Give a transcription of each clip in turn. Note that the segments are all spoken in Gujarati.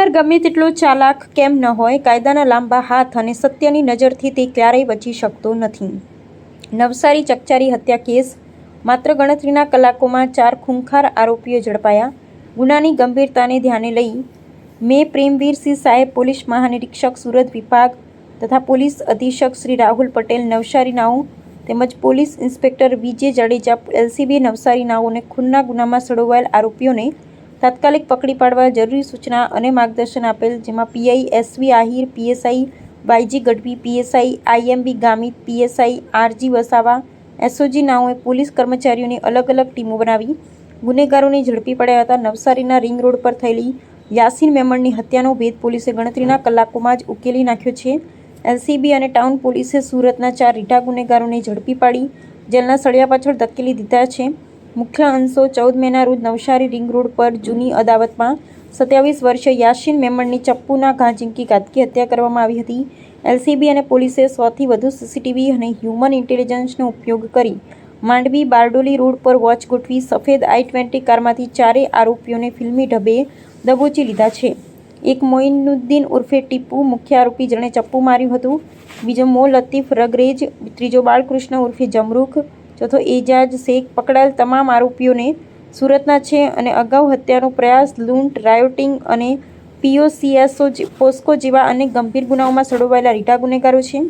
ગુનેગાર ગમે તેટલો ચાલાક કેમ ન હોય, કાયદાના લાંબા હાથ અને સત્યની નજરથી તે ક્યારેય બચી શકતો નથી. નવસારી ચકચારી હત્યા કેસ: માત્ર ગણતરીના કલાકોમાં 4 ખૂંખાર આરોપીઓ ઝડપાયા. ગુનાની ગંભીરતાને ધ્યાને લઈ મે. પ્રેમવીરસિંહ સાહેબ, પોલીસ મહાનિરીક્ષક સુરત વિભાગ તથા પોલીસ અધિક્ષક શ્રી રાહુલ પટેલ, નવસારી નાઓ તેમજ પોલીસ ઇન્સ્પેક્ટર વિજય જાડેજા, એલસીબી નવસારી નાઓને ખૂનના ગુનામાં સંડોવાયેલ આરોપીઓને તાત્કાલિક પકડી પાડવા જરૂરી સૂચના અને માર્ગદર્શન આપેલ. જેમાં PI SV Ahir, PSI YG Gadhvi, PSI IMB Gamit, PSI RG Vasava, SOG નાઓએ પોલીસ કર્મચારીઓની અલગ અલગ ટીમો બનાવી ગુનેગારોને ઝડપી પડ્યા હતા. નવસારીના રિંગ રોડ પર થયેલી યાસીન મેમણની હત્યાનો ભેદ પોલીસે ગણતરીના કલાકોમાં જ ઉકેલી નાખ્યો છે. એલસીબી અને ટાઉન પોલીસે સુરતના 4 રીઢા ગુનેગારોને ઝડપી પાડી જેલના સળિયા પાછળ ધકેલી દીધા છે. મુખ્ય અંશો: 14 મેના રોજ નવસારી રિંગ રોડ પર જૂની અદાવતમાં 27 વર્ષીય યાસીન મેમણની ચપ્પુના ઘા ઝીંકી ઘાતકી હત્યા કરવામાં આવી હતી. એલસીબી અને પોલીસે 100થી વધુ સીસીટીવી અને હ્યુમન ઇન્ટેલિજન્સનો ઉપયોગ કરી માંડવી બારડોલી રોડ પર વોચ ગોઠવી સફેદ i20 કારમાંથી 4 આરોપીઓને ફિલ્મી ઢબે દબોચી લીધા છે. એક મોઇનુદ્દીન ઉર્ફે ટીપુ મુખ્ય આરોપી, જેણે ચપ્પુ માર્યું હતું. બીજો મો લતીફ રગરેજ. ત્રીજો બાળકૃષ્ણ ઉર્ફે જમરૂખ. ચોથો એજાજ શેખ. પકડાયેલ તમામ આરોપીઓને સુરતના છે અને અગાઉ હત્યાનો પ્રયાસ, લૂંટ, રાયોટિંગ અને પોસ્કો જેવા અનેક ગંભીર ગુનાઓમાં સંડોવાયેલા રીઢા ગુનેગારો છે.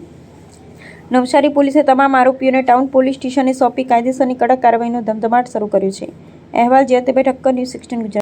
નવસારી પોલીસે તમામ આરોપીઓને ટાઉન પોલીસ સ્ટેશને સોંપી કાયદેસરની કડક કાર્યવાહીનો ધમધમાટ શરૂ કર્યો છે. અહેવાલ: જયંતભાઈ ઠક્કર, ન્યૂઝ 16 ગુજરાત.